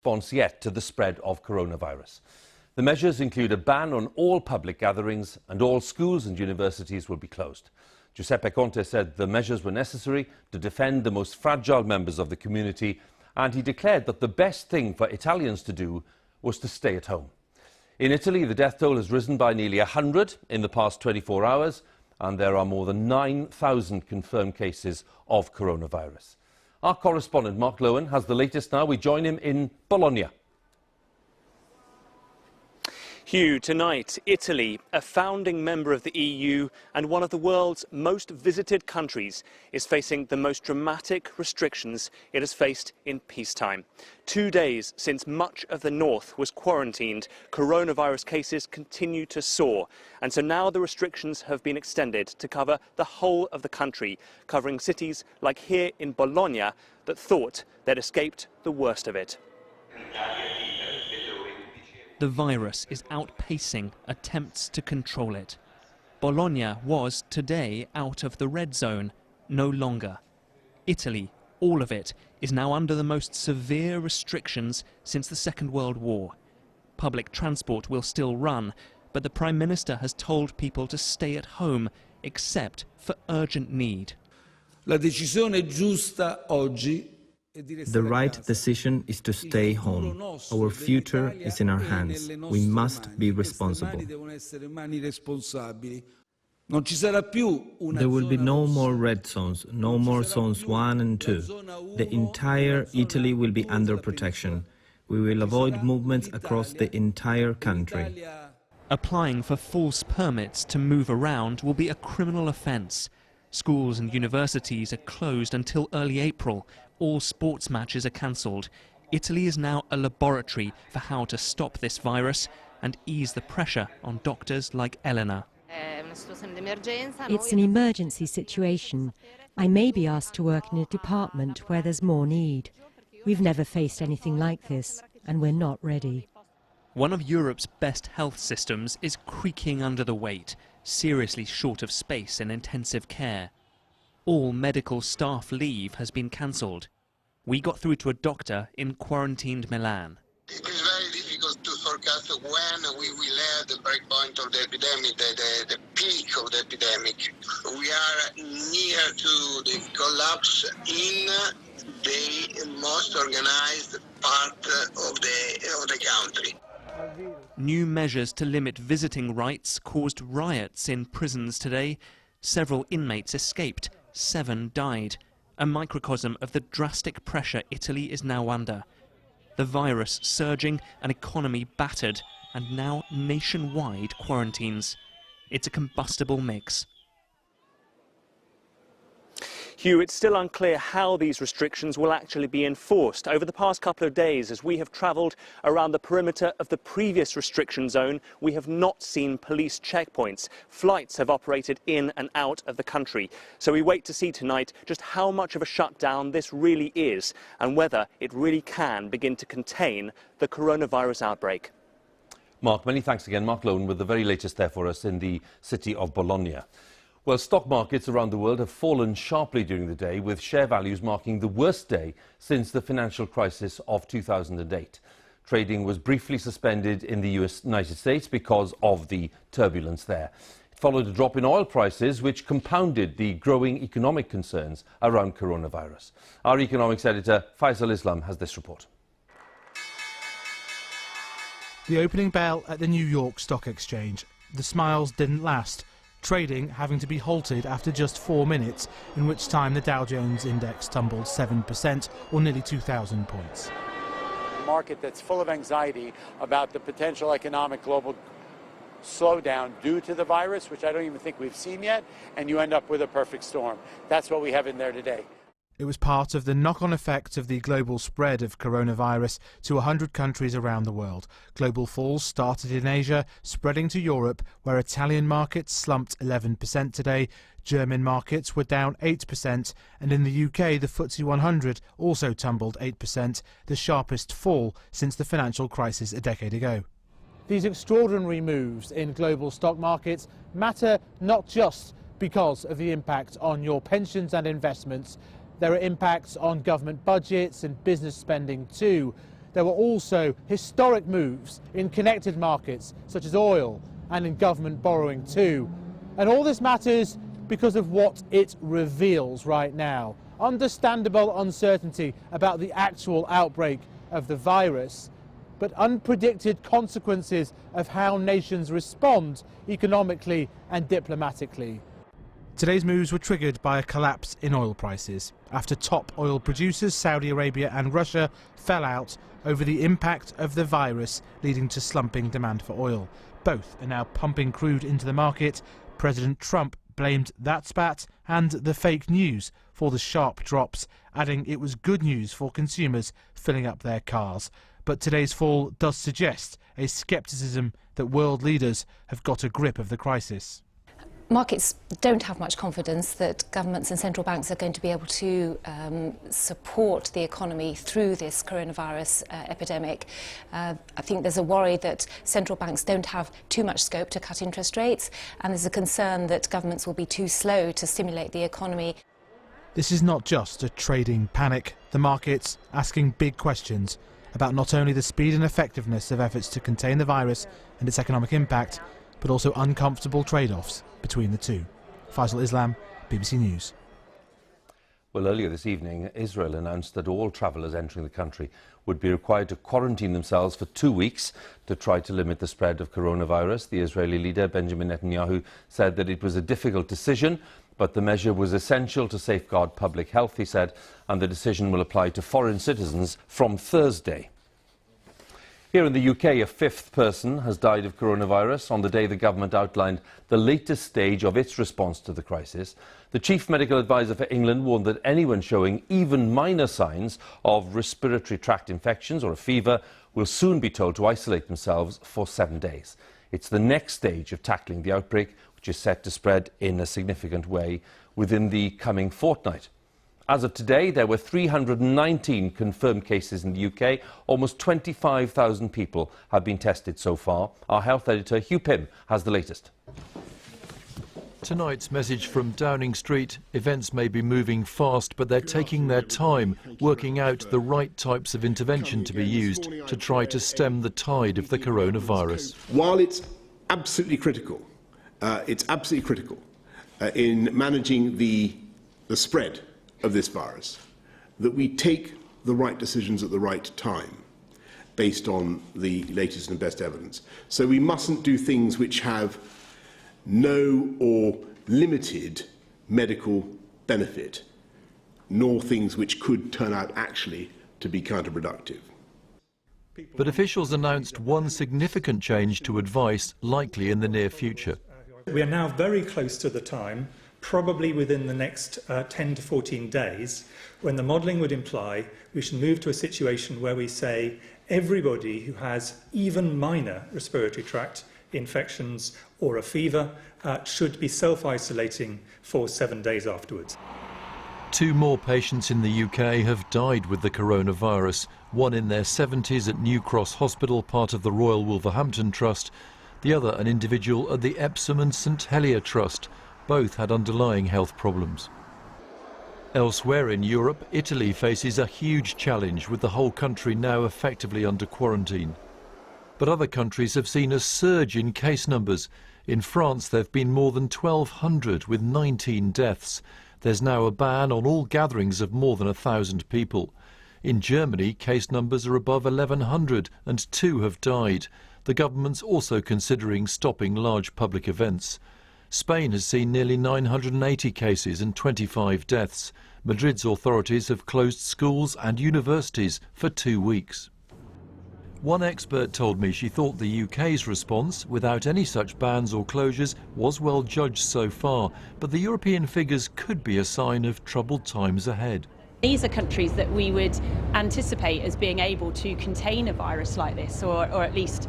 response yet to the spread of coronavirus. The measures include a ban on all public gatherings and all schools and universities will be closed. Giuseppe Conte said the measures were necessary to defend the most fragile members of the community, and he declared that the best thing for Italians to do was to stay at home. In Italy, the death toll has risen by nearly 100 in the past 24 hours, and there are more than 9,000 confirmed cases of coronavirus. Our correspondent Mark Lowen has the latest now. We join him in Bologna. Hugh, tonight, Italy, a founding member of the EU and one of the world's most visited countries, is facing the most dramatic restrictions it has faced in peacetime. 2 days since much of the north was quarantined, coronavirus cases continue to soar. And so now the restrictions have been extended to cover the whole of the country, covering cities like here in Bologna that thought they'd escaped the worst of it. The virus is outpacing attempts to control it. Bologna was today out of the red zone, no longer. Italy, all of it, is now under the most severe restrictions since the Second World War. Public transport will still run, but the Prime Minister has told people to stay at home, except for urgent need. La decisione giusta oggi. The right decision is to stay home. Our future is in our hands. We must be responsible. There will be no more red zones, no more zones 1 and 2. The entire Italy will be under protection. We will avoid movements across the entire country. Applying for false permits to move around will be a criminal offence. Schools and universities are closed until early April. All sports matches are cancelled. Italy is now a laboratory for how to stop this virus and ease the pressure on doctors like Elena. It's an emergency situation. I may be asked to work in a department where there's more need. We've never faced anything like this, and we're not ready. One of Europe's best health systems is creaking under the weight, seriously short of space in intensive care. All medical staff leave has been cancelled. We got through to a doctor in quarantined Milan. It is very difficult to forecast when we will have the break point of the epidemic, the peak of the epidemic. We are near to the collapse in the most organized part of the country. New measures to limit visiting rights caused riots in prisons today. Several inmates escaped. 7 died, a microcosm of the drastic pressure Italy is now under. The virus surging, an economy battered, and now nationwide quarantines. It's a combustible mix. Hugh, it's still unclear how these restrictions will actually be enforced. Over the past couple of days, as we have travelled around the perimeter of the previous restriction zone, we have not seen police checkpoints. Flights have operated in and out of the country. So we wait to see tonight just how much of a shutdown this really is and whether it really can begin to contain the coronavirus outbreak. Mark, many thanks again. Mark Lowen with the very latest there for us in the city of Bologna. Well, stock markets around the world have fallen sharply during the day, with share values marking the worst day since the financial crisis of 2008. Trading was briefly suspended in the United States because of the turbulence there. It followed a drop in oil prices, which compounded the growing economic concerns around coronavirus. Our economics editor, Faisal Islam, has this report. The opening bell at the New York Stock Exchange. The smiles didn't last. Trading having to be halted after just 4 minutes, in which time the Dow Jones index tumbled 7%, or nearly 2,000 points. A market that's full of anxiety about the potential economic global slowdown due to the virus, which I don't even think we've seen yet, and you end up with a perfect storm. That's what we have in there today. It was part of the knock-on effect of the global spread of coronavirus to 100 countries around the world. Global falls started in Asia, spreading to Europe, where Italian markets slumped 11% today, German markets were down 8%, and in the UK the FTSE 100 also tumbled 8%, the sharpest fall since the financial crisis a decade ago. These extraordinary moves in global stock markets matter not just because of the impact on your pensions and investments. There are impacts on government budgets and business spending too. there were also historic moves in connected markets such as oil and in government borrowing too. And all this matters because of what it reveals right now. Understandable uncertainty about the actual outbreak of the virus, but unpredicted consequences of how nations respond economically and diplomatically. Today's moves were triggered by a collapse in oil prices after top oil producers Saudi Arabia and Russia fell out over the impact of the virus, leading to slumping demand for oil. Both are now pumping crude into the market. President Trump blamed that spat and the fake news for the sharp drops, adding it was good news for consumers filling up their cars. But today's fall does suggest a scepticism that world leaders have got a grip of the crisis. Markets don't have much confidence that governments and central banks are going to be able to support the economy through this coronavirus epidemic. I think there's a worry that central banks don't have too much scope to cut interest rates, and there's a concern that governments will be too slow to stimulate the economy. This is not just a trading panic. The market's asking big questions about not only the speed and effectiveness of efforts to contain the virus and its economic impact, but also uncomfortable trade-offs between the two. Faisal Islam, BBC News. Well, earlier this evening, Israel announced that all travellers entering the country would be required to quarantine themselves for 2 weeks to try to limit the spread of coronavirus. The Israeli leader, Benjamin Netanyahu, said that it was a difficult decision, but the measure was essential to safeguard public health, he said, and the decision will apply to foreign citizens from Thursday. Here in the UK, a fifth person has died of coronavirus on the day the government outlined the latest stage of its response to the crisis. The chief medical advisor for England warned that anyone showing even minor signs of respiratory tract infections or a fever will soon be told to isolate themselves for 7 days. It's the next stage of tackling the outbreak, which is set to spread in a significant way within the coming fortnight. As of today, there were 319 confirmed cases in the UK. Almost 25,000 people have been tested so far. Our health editor, Hugh Pym, has the latest. Tonight's message from Downing Street: events may be moving fast, but they're taking their time, working out the right types of intervention to be used to try to stem the tide of the coronavirus. While it's absolutely critical in managing the spread of this virus, that we take the right decisions at the right time based on the latest and best evidence. So we mustn't do things which have no or limited medical benefit, nor things which could turn out actually to be counterproductive. But officials announced one significant change to advice likely in the near future. We are now very close to the time, probably within the next 10 to 14 days, when the modelling would imply we should move to a situation where we say everybody who has even minor respiratory tract infections or a fever should be self-isolating for 7 days afterwards. 2 more patients in the UK have died with the coronavirus, one in their 70s at New Cross Hospital, part of the Royal Wolverhampton Trust, the other an individual at the Epsom and St Helier Trust. Both had underlying health problems. Elsewhere in Europe, Italy faces a huge challenge, with the whole country now effectively under quarantine. But other countries have seen a surge in case numbers. In France, there have been more than 1,200, with 19 deaths. There's now a ban on all gatherings of more than 1,000 people. In Germany, case numbers are above 1,100 and 2 have died. The government's also considering stopping large public events. Spain has seen nearly 980 cases and 25 deaths. Madrid's authorities have closed schools and universities for 2 weeks. One expert told me she thought the UK's response, without any such bans or closures, was well judged so far, but the European figures could be a sign of troubled times ahead. These are countries that we would anticipate as being able to contain a virus like this, or at least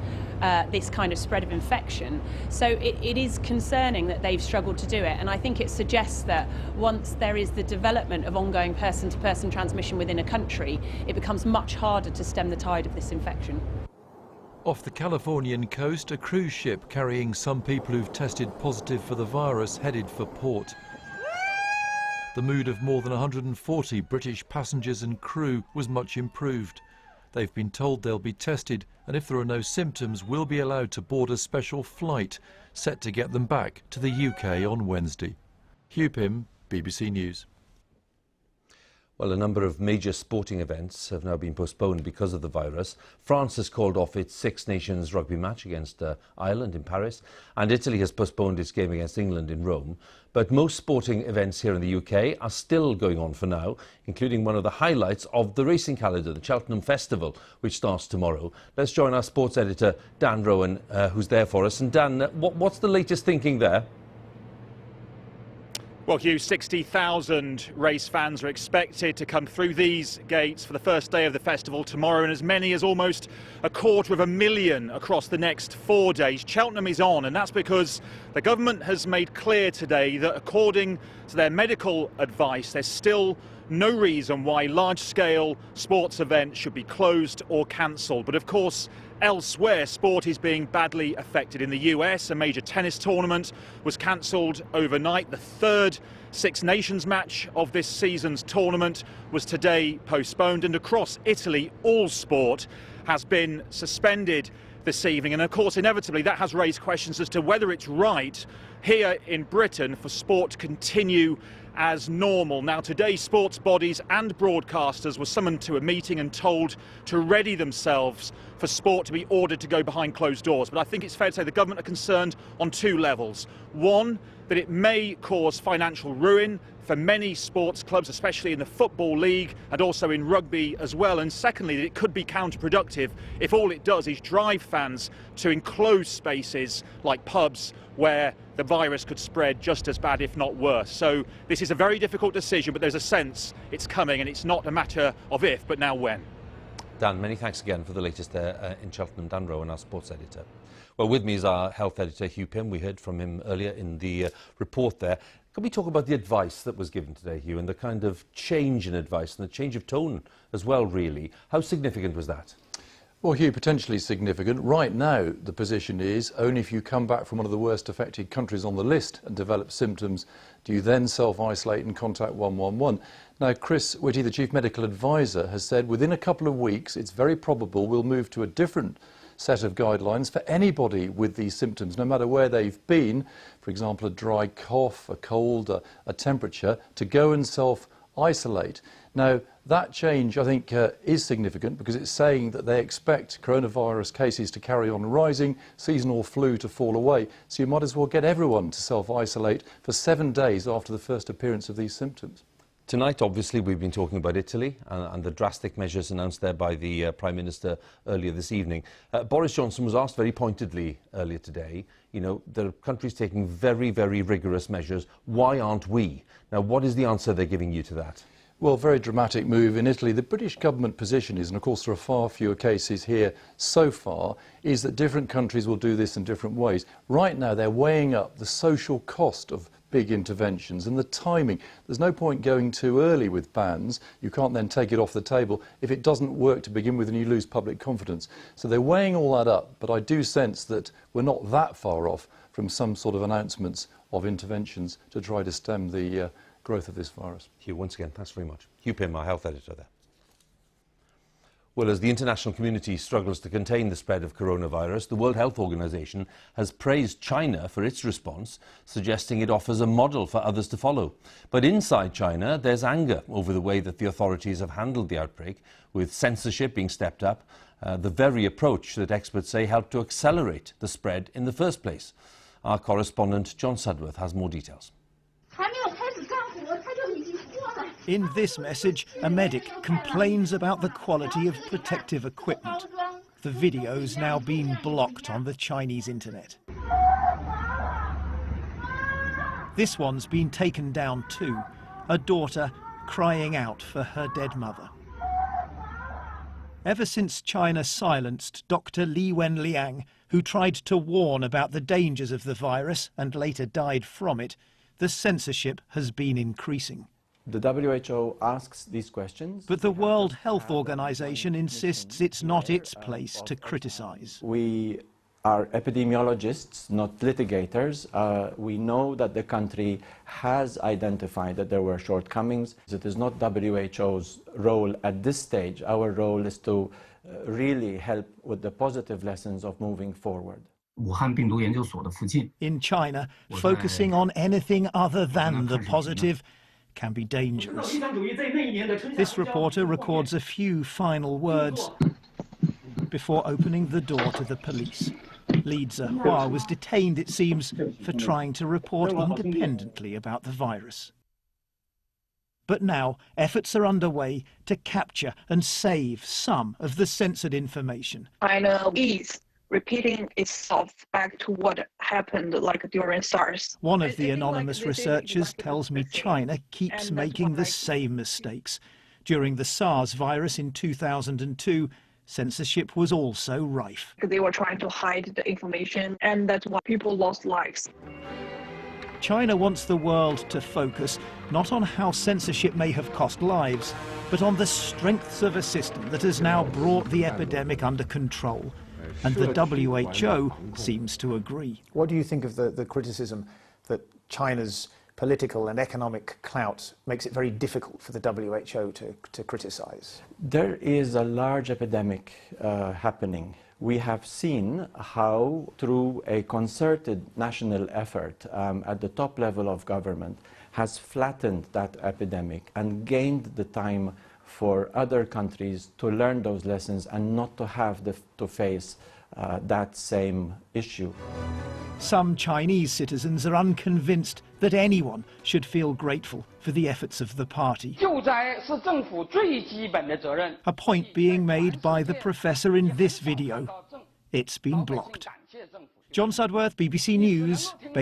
this kind of spread of infection. So it is concerning that they've struggled to do it, and I think it suggests that once there is the development of ongoing person-to-person transmission within a country, it becomes much harder to stem the tide of this infection. Off the Californian coast, a cruise ship carrying some people who've tested positive for the virus headed for port. The mood of more than 140 British passengers and crew was much improved. They've been told they'll be tested, and if there are no symptoms, will be allowed to board a special flight set to get them back to the UK on Wednesday. Hugh Pym, BBC News. Well, a number of major sporting events have now been postponed because of the virus. France has called off its Six Nations rugby match against Ireland in Paris, and Italy has postponed its game against England in Rome. But most sporting events here in the UK are still going on for now, including one of the highlights of the racing calendar, the Cheltenham Festival, which starts tomorrow. Let's join our sports editor, Dan Rowan, who's there for us. And Dan, what's the latest thinking there? Well, Hugh, 60,000 race fans are expected to come through these gates for the first day of the festival tomorrow, and as many as almost 250,000 across the next 4 days. Cheltenham is on, and that's because the government has made clear today that according to their medical advice, there's still no reason why large-scale sports events should be closed or cancelled. But of course, elsewhere, sport is being badly affected. In the US, a major tennis tournament was cancelled overnight. The third Six Nations match of this season's tournament was today postponed. And across Italy, all sport has been suspended this evening. And of course, inevitably, that has raised questions as to whether it's right here in Britain for sport to continue as normal. Now, today, sports bodies and broadcasters were summoned to a meeting and told to ready themselves for sport to be ordered to go behind closed doors. But I think it's fair to say the government are concerned on two levels. One, that it may cause financial ruin for many sports clubs, especially in the Football League and also in rugby as well. And secondly, that it could be counterproductive if all it does is drive fans to enclosed spaces like pubs where the virus could spread just as bad, if not worse. So this is a very difficult decision, but there's a sense it's coming, and it's not a matter of if, but now when. Dan, many thanks again for the latest there in Cheltenham. Dan Rowan, our sports editor. Well, with me is our health editor, Hugh Pym. We heard from him earlier in the report there. Can we talk about the advice that was given today, Hugh, and the kind of change in advice and the change of tone as well, really? How significant was that? Well, Hugh, potentially significant. Right now, the position is only if you come back from one of the worst affected countries on the list and develop symptoms, do you then self-isolate and contact 111. Now, Chris Whitty, the Chief Medical Advisor, has said within a couple of weeks, it's very probable we'll move to a different set of guidelines for anybody with these symptoms, no matter where they've been, for example, a dry cough, a cold, a temperature, to go and self-isolate. Now, that change, I think, is significant because it's saying that they expect coronavirus cases to carry on rising, seasonal flu to fall away. So you might as well get everyone to self-isolate for 7 days after the first appearance of these symptoms. Tonight, obviously, we've been talking about Italy and the drastic measures announced there by the Prime Minister earlier this evening. Boris Johnson was asked very pointedly earlier today, you know, there are countries taking very, very rigorous measures. Why aren't we? Now, what is the answer they're giving you to that? Well, very dramatic move in Italy. The British government position is, and of course there are far fewer cases here so far, is that different countries will do this in different ways. Right now they're weighing up the social cost of big interventions and the timing. There's no point going too early with bans. You can't then take it off the table if it doesn't work to begin with and you lose public confidence. So they're weighing all that up, but I do sense that we're not that far off from some sort of announcements of interventions to try to stem the growth of this virus. Hugh, once again, thanks very much. Hugh Pym, our health editor there. Well, as the international community struggles to contain the spread of coronavirus, the World Health Organization has praised China for its response, suggesting it offers a model for others to follow. But inside China, there's anger over the way that the authorities have handled the outbreak, with censorship being stepped up, the very approach that experts say helped to accelerate the spread in the first place. Our correspondent, John Sudworth, has more details. In this message, a medic complains about the quality of protective equipment. The video's now been blocked on the Chinese internet. This one's been taken down too, a daughter crying out for her dead mother. Ever since China silenced Dr. Li Wenliang, who tried to warn about the dangers of the virus and later died from it, the censorship has been increasing. The WHO asks these questions. But the World Health Organization insists it's not its place to criticize. We are epidemiologists, not litigators. We know that the country has identified that there were shortcomings. It is not WHO's role at this stage. Our role is to really help with the positive lessons of moving forward. In China, focusing on anything other than the positive can be dangerous. This reporter records a few final words before opening the door to the police. Li Zihua was detained, it seems, for trying to report independently about the virus. But now efforts are underway to capture and save some of the censored information. China is repeating itself back to what happened like during SARS. One of the anonymous researchers tells me China keeps making the same mistakes. During the SARS virus in 2002, censorship was also rife. They were trying to hide the information, and that's why people lost lives. China wants the world to focus not on how censorship may have cost lives, but on the strengths of a system that has now brought the epidemic under control. And the WHO seems to agree. What do you think of the criticism that China's political and economic clout makes it very difficult for the WHO to criticize? There is a large epidemic happening. We have seen how, through a concerted national effort at the top level of government, has flattened that epidemic and gained the time for other countries to learn those lessons and not to have to face that same issue. Some Chinese citizens are unconvinced that anyone should feel grateful for the efforts of the party. A point being made by the professor in this video. It's been blocked. John Sudworth, BBC News.